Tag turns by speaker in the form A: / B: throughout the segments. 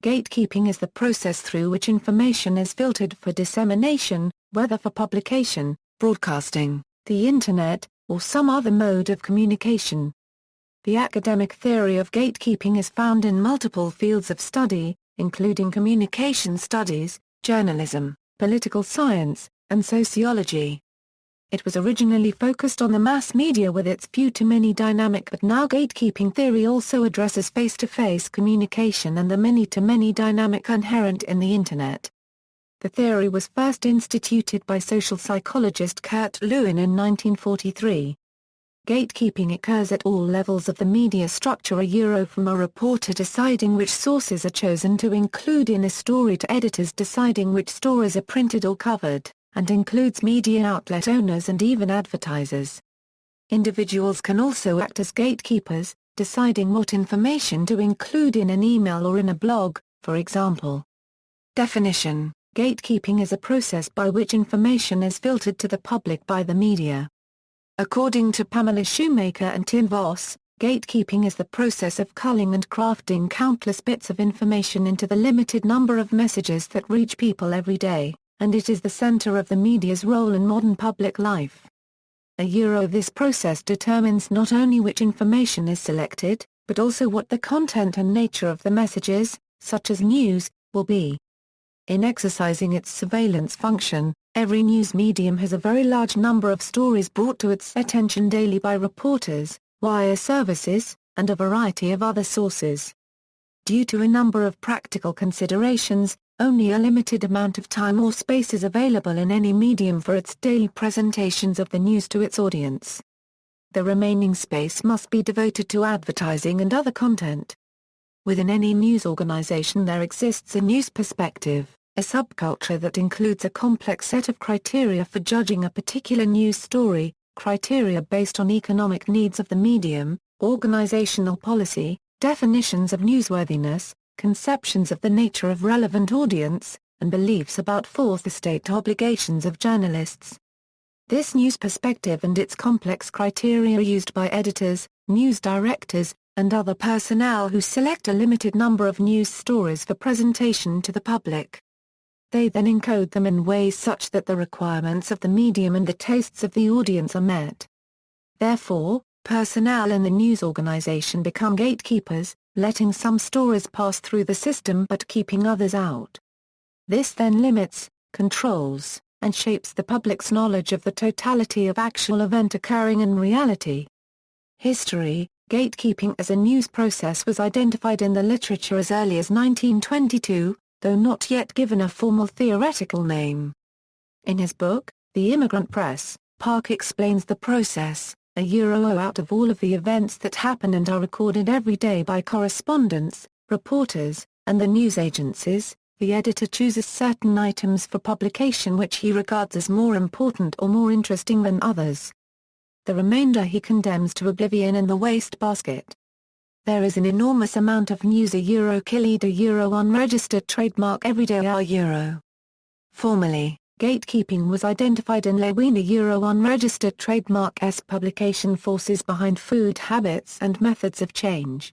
A: gatekeeping is the process through which information is filtered for dissemination, whether for publication, broadcasting, the Internet, or some other mode of communication. The academic theory of gatekeeping is found in multiple fields of study, including communication studies, journalism, political science, and sociology. It was originally focused on the mass media with its few-to-many dynamic, but now gatekeeping theory also addresses face-to-face communication and the many-to-many dynamic inherent in the Internet. The theory was first instituted by social psychologist Kurt Lewin in 1943. Gatekeeping occurs at all levels of the media structure, from a reporter deciding which sources are chosen to include in a story to editors deciding which stories are printed or covered, and includes media outlet owners and even advertisers. Individuals can also act as gatekeepers, deciding what information to include in an email or in a blog, for example. Definition: gatekeeping is a process by which information is filtered to the public by the media. According to Pamela Shoemaker and Tim Voss, gatekeeping is the process of culling and crafting countless bits of information into the limited number of messages that reach people every day, and it is the center of the media's role in modern public life. This process determines not only which information is selected, but also what the content and nature of the messages, such as news, will be. In exercising its surveillance function, every news medium has a very large number of stories brought to its attention daily by reporters, wire services, and a variety of other sources. Due to a number of practical considerations, only a limited amount of time or space is available in any medium for its daily presentations of the news to its audience. The remaining space must be devoted to advertising and other content. Within any news organization there exists a news perspective, a subculture that includes a complex set of criteria for judging a particular news story, criteria based on economic needs of the medium, organizational policy, definitions of newsworthiness, conceptions of the nature of relevant audience, and beliefs about fourth estate obligations of journalists. This news perspective and its complex criteria are used by editors, news directors, and other personnel who select a limited number of news stories for presentation to the public. They then encode them in ways such that the requirements of the medium and the tastes of the audience are met. Therefore, personnel in the news organization become gatekeepers, letting some stories pass through the system but keeping others out. This then limits, controls, and shapes the public's knowledge of the totality of actual event occurring in reality. History: gatekeeping as a news process was identified in the literature as early as 1922, though not yet given a formal theoretical name. In his book, The Immigrant Press, Park explains the process. Out of all of the events that happen and are recorded every day by correspondents, reporters, and the news agencies, the editor chooses certain items for publication which he regards as more important or more interesting than others. The remainder he condemns to oblivion in the wastebasket. There is an enormous amount of news killed unregistered trademark every day Formally, gatekeeping was identified in Lewin unregistered trademark publication forces behind food habits and methods of change.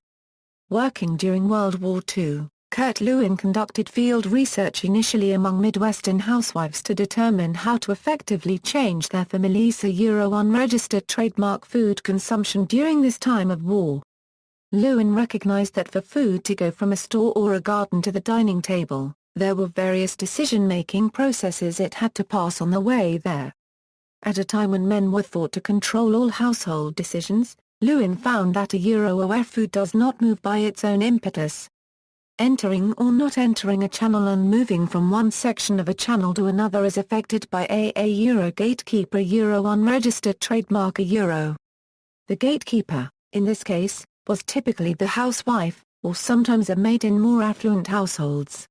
A: Working during World War II, Kurt Lewin conducted field research initially among Midwestern housewives to determine how to effectively change their family's unregistered trademark food consumption during this time of war. Lewin recognized that for food to go from a store or a garden to the dining table, there were various decision-making processes it had to pass on the way there. At a time when men were thought to control all household decisions, Lewin found that where food does not move by its own impetus. Entering or not entering a channel and moving from one section of a channel to another is affected by a gatekeeper unregistered trademark The gatekeeper, in this case, was typically the housewife, or sometimes a maid in more affluent households.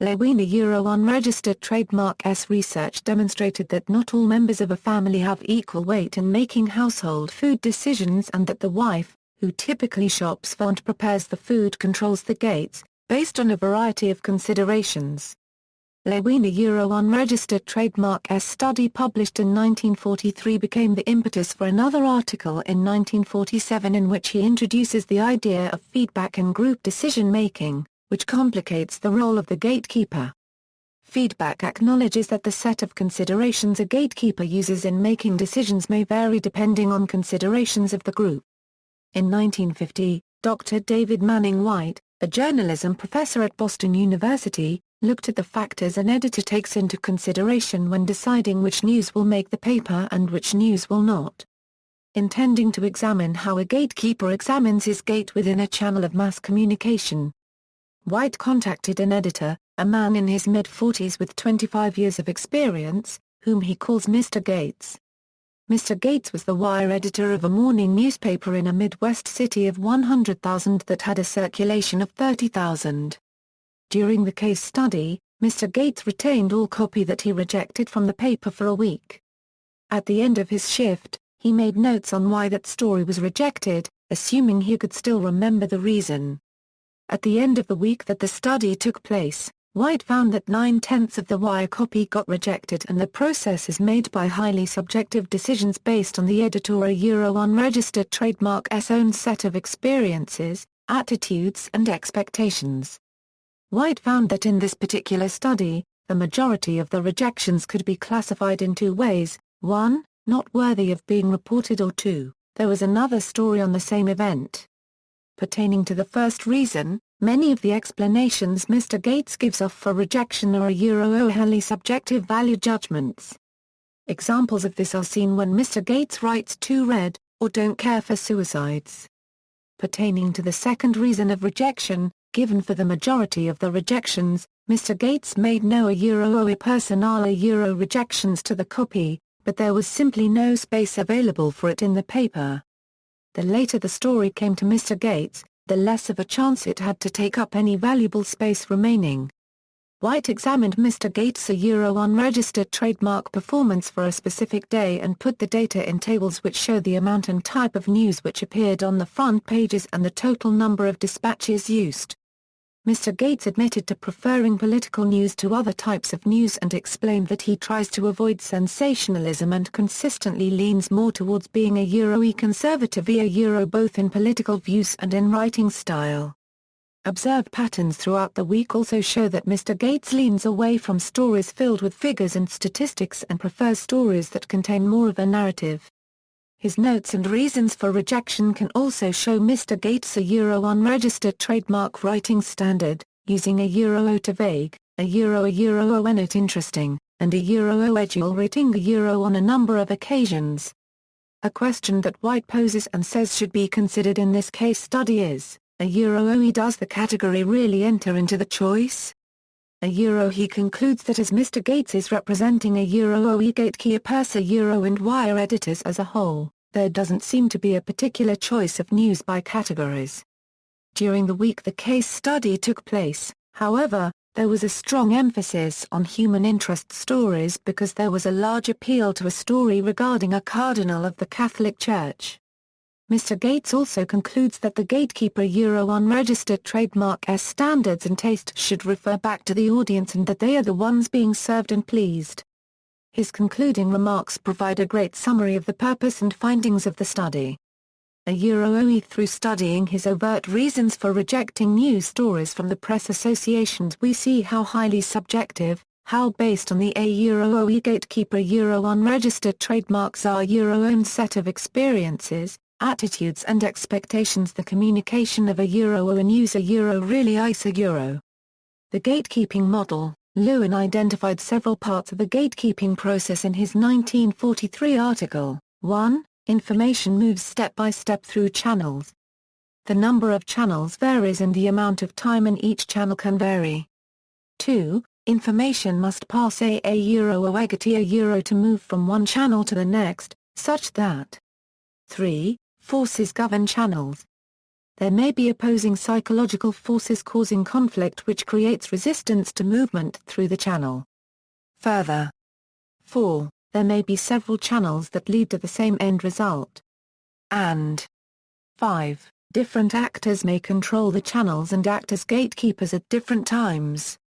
A: Lewin unregistered trademark's research demonstrated that not all members of a family have equal weight in making household food decisions and that the wife, who typically shops for and prepares the food, controls the gates, based on a variety of considerations. Lewin unregistered trademark's study published in 1943 became the impetus for another article in 1947 in which he introduces the idea of feedback in group decision-making, which complicates the role of the gatekeeper. Feedback acknowledges that the set of considerations a gatekeeper uses in making decisions may vary depending on considerations of the group. In 1950, Dr. David Manning White, a journalism professor at Boston University, looked at the factors an editor takes into consideration when deciding which news will make the paper and which news will not. Intending to examine how a gatekeeper examines his gate within a channel of mass communication. White contacted an editor, a man in his mid-40s with 25 years of experience, whom he calls Mr. Gates. Mr. Gates was the wire editor of a morning newspaper in a Midwest city of 100,000 that had a circulation of 30,000. During the case study, Mr. Gates retained all copy that he rejected from the paper for a week. At the end of his shift, he made notes on why that story was rejected, assuming he could still remember the reason. At the end of the week that the study took place, White found that 9/10 of the wire copy got rejected, and the process is made by highly subjective decisions based on the editor or unregistered trademark's own set of experiences, attitudes and expectations. White found that in this particular study, the majority of the rejections could be classified in two ways: 1, not worthy of being reported, or 2, there was another story on the same event. Pertaining to the first reason, many of the explanations Mr. Gates gives off for rejection are highly subjective value judgments. Examples of this are seen when Mr. Gates writes 2 read, or don't care for suicides. Pertaining to the second reason of rejection, given for the majority of the rejections, Mr. Gates made no personal rejections to the copy, but there was simply no space available for it in the paper. The later the story came to Mr. Gates, the less of a chance it had to take up any valuable space remaining. White examined Mr. Gates' unregistered trademark performance for a specific day and put the data in tables which show the amount and type of news which appeared on the front pages and the total number of dispatches used. Mr. Gates admitted to preferring political news to other types of news and explained that he tries to avoid sensationalism and consistently leans more towards being a conservative both in political views and in writing style. Observed patterns throughout the week also show that Mr. Gates leans away from stories filled with figures and statistics and prefers stories that contain more of a narrative. His notes and reasons for rejection can also show Mr. Gates' unregistered trademark writing standard, using a to vague, a not interesting, and a edual rating on a number of occasions. A question that White poses and says should be considered in this case study is, does the category really enter into the choice? He concludes that as Mr. Gates is representing gatekeepers and wire editors as a whole, there doesn't seem to be a particular choice of news by categories. During the week the case study took place, however, there was a strong emphasis on human interest stories because there was a large appeal to a story regarding a cardinal of the Catholic Church. Mr. Gates also concludes that the gatekeeper unregistered trademark's standards and taste should refer back to the audience and that they are the ones being served and pleased. His concluding remarks provide a great summary of the purpose and findings of the study. Through studying his overt reasons for rejecting news stories from the press associations, we see how highly subjective, how based on the gatekeeper unregistered trademarks are own set of experiences, attitudes and expectations the communication of a news really is a The gatekeeping model. Lewin identified several parts of the gatekeeping process in his 1943 article. 1. Information moves step by step through channels. The number of channels varies and the amount of time in each channel can vary. 2. Information must pass a to move from one channel to the next, such that 3. Forces govern channels. There may be opposing psychological forces causing conflict which creates resistance to movement through the channel. Further. 4. There may be several channels that lead to the same end result. And 5. Different actors may control the channels and act as gatekeepers at different times.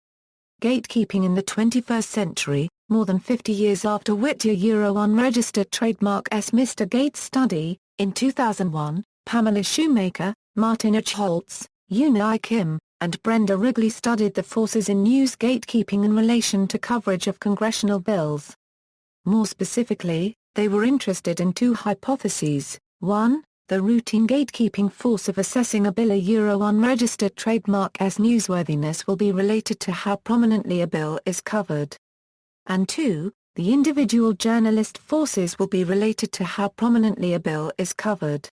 A: Gatekeeping in the 21st century, more than 50 years after Whittier unregistered trademark's Mr. Gates study, in 2001, Pamela Shoemaker, Martin H. Holtz, Yoon-I Kim, and Brenda Wrigley studied the forces in news gatekeeping in relation to coverage of congressional bills. More specifically, they were interested in two hypotheses. 1. The routine gatekeeping force of assessing a bill. Unregistered trademark's newsworthiness will be related to how prominently a bill is covered. And 2. The individual journalist forces will be related to how prominently a bill is covered.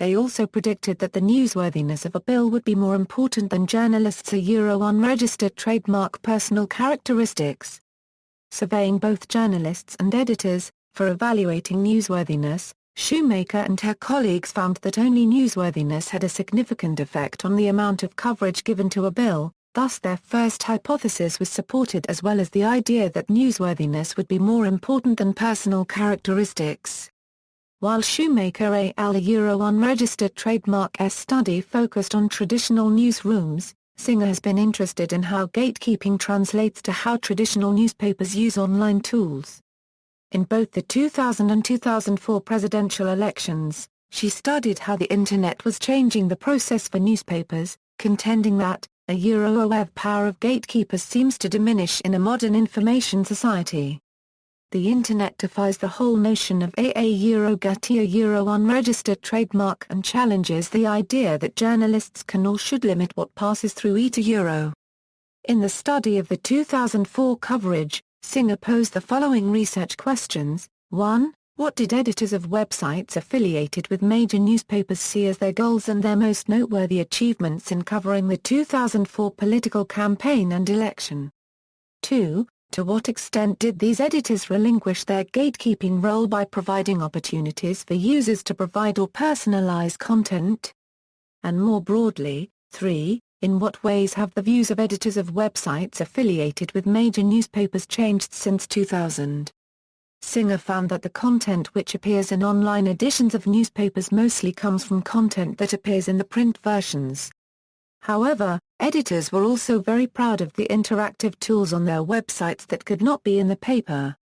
A: They also predicted that the newsworthiness of a bill would be more important than journalists' unregistered trademark personal characteristics. Surveying both journalists and editors, for evaluating newsworthiness, Shoemaker and her colleagues found that only newsworthiness had a significant effect on the amount of coverage given to a bill, thus their first hypothesis was supported, as well as the idea that newsworthiness would be more important than personal characteristics. While Shoemaker et al. Unregistered trademark's study focused on traditional newsrooms, Singer has been interested in how gatekeeping translates to how traditional newspapers use online tools. In both the 2000 and 2004 presidential elections, she studied how the Internet was changing the process for newspapers, contending that, the power of gatekeepers seems to diminish in a modern information society. The Internet defies the whole notion of unregistered trademark and challenges the idea that journalists can or should limit what passes through it. In the study of the 2004 coverage, Singer posed the following research questions. 1. What did editors of websites affiliated with major newspapers see as their goals and their most noteworthy achievements in covering the 2004 political campaign and election? 2. To what extent did these editors relinquish their gatekeeping role by providing opportunities for users to provide or personalize content? And more broadly, 3. In what ways have the views of editors of websites affiliated with major newspapers changed since 2000? Singer found that the content which appears in online editions of newspapers mostly comes from content that appears in the print versions. However, editors were also very proud of the interactive tools on their websites that could not be in the paper.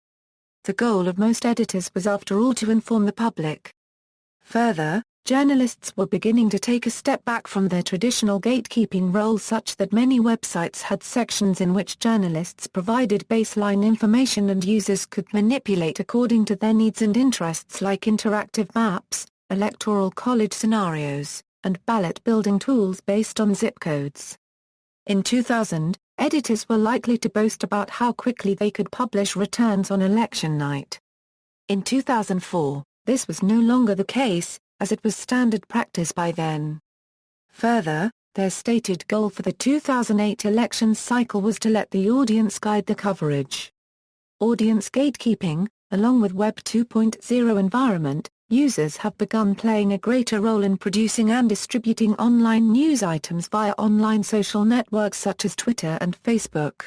A: The goal of most editors was, after all, to inform the public. Further, journalists were beginning to take a step back from their traditional gatekeeping role, such that many websites had sections in which journalists provided baseline information and users could manipulate according to their needs and interests, like interactive maps, electoral college scenarios, and ballot-building tools based on zip codes. In 2000, editors were likely to boast about how quickly they could publish returns on election night. In 2004, this was no longer the case, as it was standard practice by then. Further, their stated goal for the 2008 election cycle was to let the audience guide the coverage. Audience gatekeeping, along with Web 2.0 environment, users have begun playing a greater role in producing and distributing online news items via online social networks such as Twitter and Facebook.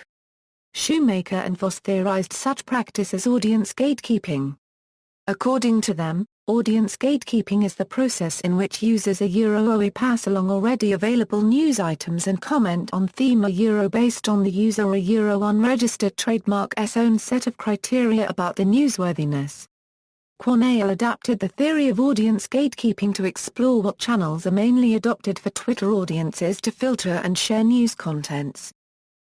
A: Shoemaker and Voss theorized such practice as audience gatekeeping. According to them, audience gatekeeping is the process in which users pass along already available news items and comment on theme based on the user unregistered trademark's own set of criteria about the newsworthiness. Cornell adapted the theory of audience gatekeeping to explore what channels are mainly adopted for Twitter audiences to filter and share news contents.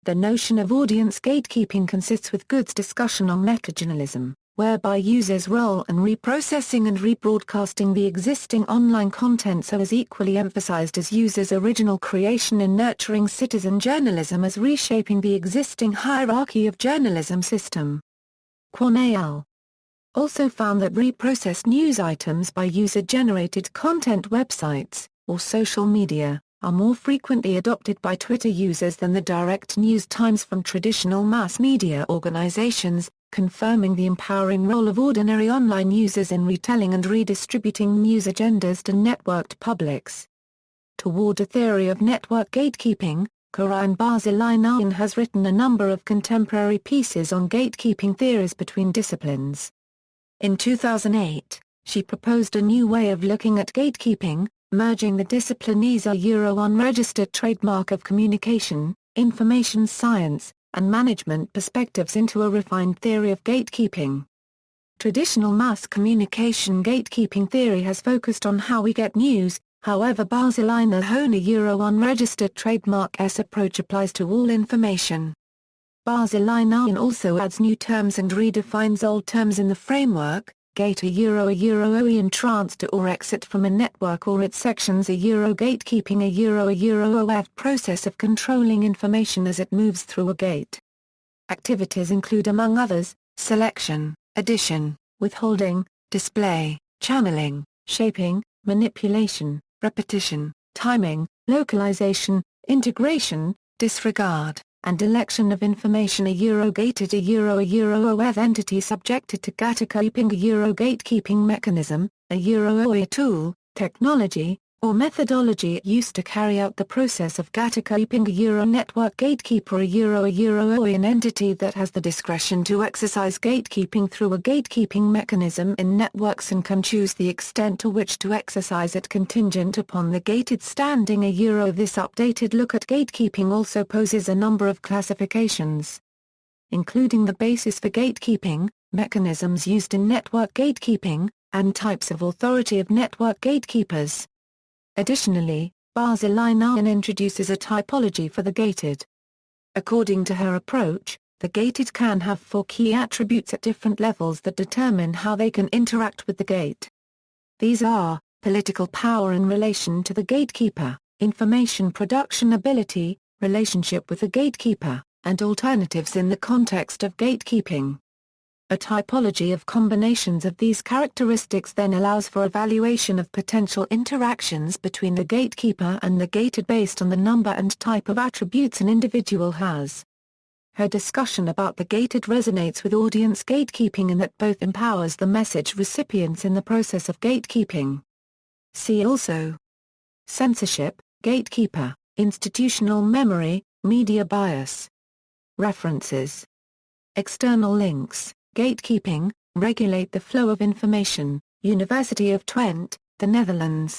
A: The notion of audience gatekeeping consists with Good's discussion on metajournalism, whereby users' role in reprocessing and rebroadcasting the existing online content so is equally emphasized as users' original creation in nurturing citizen journalism as reshaping the existing hierarchy of journalism system. Cornell also found that reprocessed news items by user-generated content websites, or social media, are more frequently adopted by Twitter users than the direct news times from traditional mass media organizations, confirming the empowering role of ordinary online users in retelling and redistributing news agendas to networked publics. Toward a theory of network gatekeeping, Corinne Barzilai has written a number of contemporary pieces on gatekeeping theories between disciplines. In 2008, she proposed a new way of looking at gatekeeping, merging the disciplines unregistered trademark of communication, information science, and management perspectives into a refined theory of gatekeeping. Traditional mass communication gatekeeping theory has focused on how we get news, However, Baseliner Hone unregistered trademark S approach applies to all information. Baseliner also adds new terms and redefines old terms in the framework. Gate OE entrance to or exit from a network or its sections gatekeeping OF process of controlling information as it moves through a gate. Activities include among others, selection, addition, withholding, display, channeling, shaping, manipulation, repetition, timing, localization, integration, disregard, and election of information gated OF entity subjected to gatekeeping gatekeeping mechanism, OE tool, technology, or methodology used to carry out the process of gatekeeping network gatekeeper OE an entity that has the discretion to exercise gatekeeping through a gatekeeping mechanism in networks and can choose the extent to which to exercise it contingent upon the gated standing This updated look at gatekeeping also poses a number of classifications, including the basis for gatekeeping, mechanisms used in network gatekeeping, and types of authority of network gatekeepers. Additionally, Baseliner introduces a typology for the gated. According to her approach, the gated can have 4 key attributes at different levels that determine how they can interact with the gate. These are, political power in relation to the gatekeeper, information production ability, relationship with the gatekeeper, and alternatives in the context of gatekeeping. A typology of combinations of these characteristics then allows for evaluation of potential interactions between the gatekeeper and the gated based on the number and type of attributes an individual has. Her discussion about the gated resonates with audience gatekeeping in that both empowers the message recipients in the process of gatekeeping. See also: censorship, gatekeeper, institutional memory, media bias. References. External links. Gatekeeping, regulate the flow of information, University of Twente, the Netherlands.